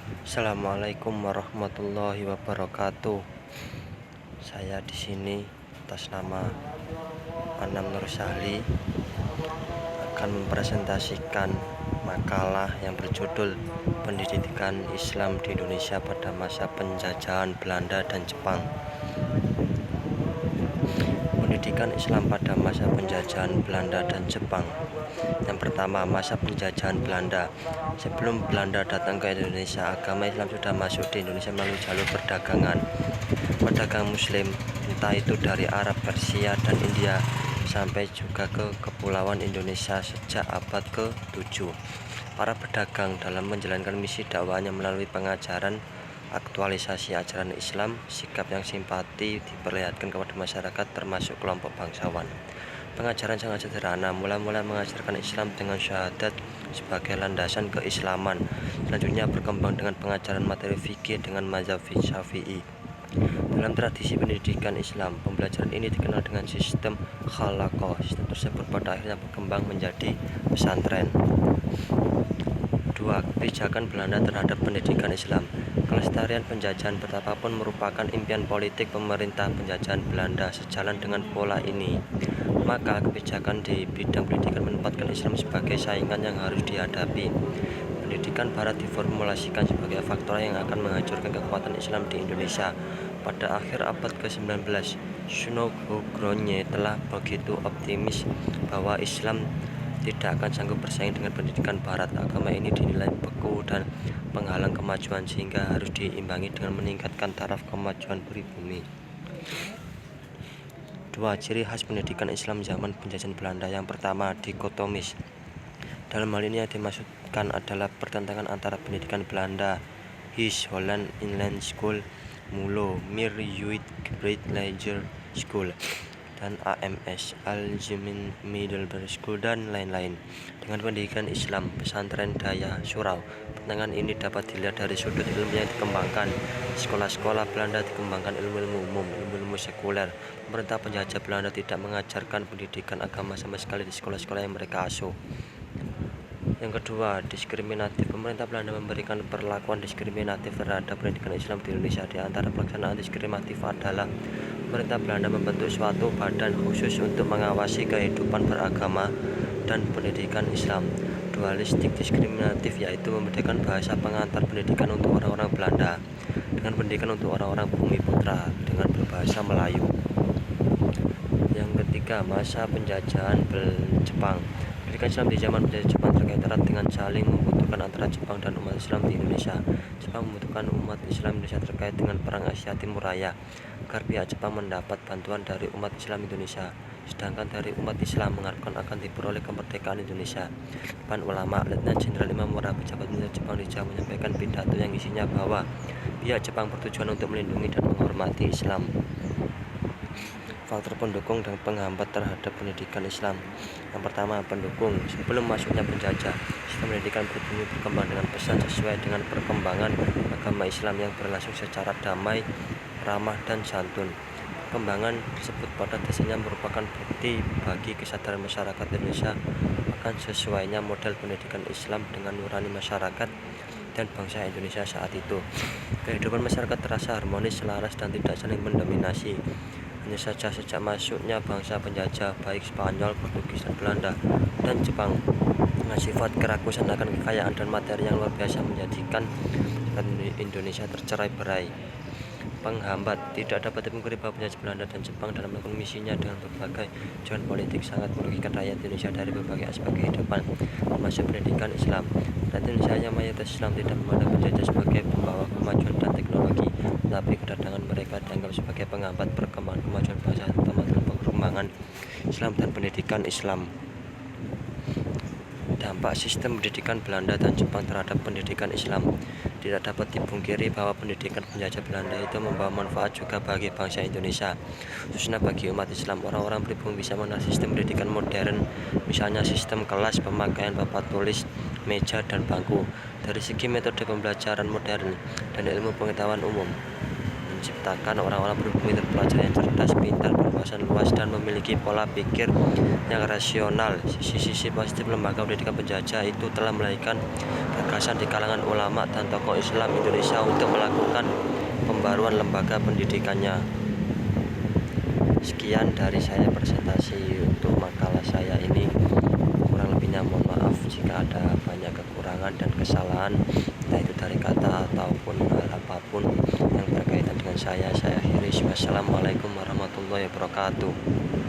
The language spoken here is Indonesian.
Assalamualaikum warahmatullahi wabarakatuh. Saya di sini atas nama Anam Nur Sahli akan mempresentasikan makalah yang berjudul Pendidikan Islam di Indonesia pada masa penjajahan Belanda dan Jepang. Pendidikan Islam pada masa penjajahan Belanda dan Jepang. Yang pertama, masa penjajahan Belanda. Sebelum Belanda datang ke Indonesia, agama Islam sudah masuk di Indonesia melalui jalur perdagangan. Pedagang Muslim, entah itu dari Arab, Persia, dan India, sampai juga ke kepulauan Indonesia sejak abad ke-7. Para pedagang dalam menjalankan misi dakwahnya melalui pengajaran, aktualisasi ajaran Islam, sikap yang simpati diperlihatkan kepada masyarakat termasuk kelompok bangsawan. Pengajaran sangat sederhana, mula-mula mengajarkan Islam dengan syahadat sebagai landasan keislaman. Selanjutnya berkembang dengan pengajaran materi fikih dengan mazhab Syafi'i. Dalam tradisi pendidikan Islam, pembelajaran ini dikenal dengan sistem khalaqah. Sistem tersebut pada akhirnya berkembang menjadi pesantren. 2. Kebijakan Belanda terhadap pendidikan Islam. Kelestarian penjajahan betapapun merupakan impian politik pemerintah penjajahan Belanda. Sejalan dengan pola ini, maka kebijakan di bidang pendidikan menempatkan Islam sebagai saingan yang harus dihadapi. Pendidikan Barat diformulasikan sebagai faktor yang akan menghancurkan kekuatan Islam di Indonesia. Pada akhir abad ke-19, Sunogogronye telah begitu optimis bahwa Islam tidak akan sanggup bersaing dengan pendidikan Barat. Agama ini dinilai beku dan penghalang kemajuan, sehingga harus diimbangi dengan meningkatkan taraf kemajuan pribumi. 2. Ciri khas pendidikan Islam zaman penjajahan Belanda. Yang pertama, dikotomis. Dalam hal ini yang dimaksudkan adalah pertentangan antara pendidikan Belanda, His Holland Inland School, Mulo, Mir Yuit Great Leisure School, dan AMS Algemin Middlebury School, dan lain-lain, dengan pendidikan Islam pesantren Daya Surau. Pertentangan ini dapat dilihat dari sudut ilmu yang dikembangkan. Sekolah-sekolah Belanda dikembangkan ilmu-ilmu umum, ilmu-ilmu sekuler. Pemerintah penjajah Belanda tidak mengajarkan pendidikan agama sama sekali di sekolah-sekolah yang mereka asuh. Yang kedua, diskriminatif. Pemerintah Belanda memberikan perlakuan diskriminatif terhadap pendidikan Islam di Indonesia. Di antara pelaksanaan diskriminatif adalah pemerintah Belanda membentuk suatu badan khusus untuk mengawasi kehidupan beragama dan pendidikan Islam. Dualistik diskriminatif, yaitu membedakan bahasa pengantar pendidikan untuk orang-orang Belanda dengan pendidikan untuk orang-orang Bumi Putra dengan berbahasa Melayu. Yang ketiga, masa penjajahan Jepang. Pendidikan Islam di zaman penjajahan Jepang terkait erat dengan saling membutuhkan antara Jepang dan umat Islam di Indonesia. Jepang membutuhkan umat Islam Indonesia terkait dengan Perang Asia Timur Raya, agar pihak Jepang mendapat bantuan dari umat Islam Indonesia, sedangkan dari umat Islam mengharapkan akan diperoleh kemerdekaan Indonesia. Depan ulama, Letnan Jenderal Imam Mora, pejabat militer Jepang di Jawa, menyampaikan pidato yang isinya bahwa pihak Jepang bertujuan untuk melindungi dan menghormati Islam. Faktor pendukung dan penghambat terhadap pendidikan Islam. Yang pertama, pendukung. Sebelum masuknya penjajah, sistem pendidikan pribumi berkembang dengan pesat sesuai dengan perkembangan agama Islam yang berlangsung secara damai, ramah, dan santun. Perkembangan tersebut pada dasarnya merupakan bukti bagi kesadaran masyarakat Indonesia akan sesuainya model pendidikan Islam dengan nurani masyarakat dan bangsa Indonesia saat itu. Kehidupan masyarakat terasa harmonis, selaras, dan tidak saling mendominasi. Hanya saja sejak masuknya bangsa penjajah baik Spanyol, Portugis, dan Belanda dan Jepang dengan sifat kerakusan akan kekayaan dan materi yang luar biasa menjadikan Indonesia tercerai-berai. Penghambat. Tidak dapat dipungkiri bahwa penjajah Belanda dan Jepang dalam melakukan misinya dengan berbagai tujuan politik sangat merugikan rakyat Indonesia dari berbagai aspek kehidupan, termasuk pendidikan Islam. Rakyat Indonesia yang mayoritas Islam tidak memandang penjajah sebagai pembawa kemajuan dan teknologi, tetapi kedatangan mereka dianggap sebagai penghambat perkembangan kemajuan bangsa, terutama dalam perkembangan Islam dan pendidikan Islam. Dampak sistem pendidikan Belanda dan Jepang terhadap pendidikan Islam. Tidak dapat dipungkiri bahwa pendidikan penjajah Belanda itu membawa manfaat juga bagi bangsa Indonesia, khususnya bagi umat Islam. Orang-orang pribumi bisa mengenal sistem pendidikan modern, misalnya sistem kelas, pemakaian papan tulis, meja, dan bangku. Dari segi metode pembelajaran modern dan ilmu pengetahuan umum, menciptakan orang-orang berbumi terpelajar yang cerdas, pintar, berwawasan luas, dan memiliki pola pikir yang rasional. Sisi-sisi positif lembaga pendidikan penjajah itu telah melahirkan gagasan di kalangan ulama dan tokoh Islam Indonesia untuk melakukan pembaruan lembaga pendidikannya. Sekian dari saya presentasi untuk makalah saya ini. Kurang lebihnya mohon maaf jika ada banyak kekurangan dan kesalahan, entah itu dari kata ataupun hal apapun yang berkaitan dengan saya akhiri. Wassalamualaikum warahmatullahi wabarakatuh.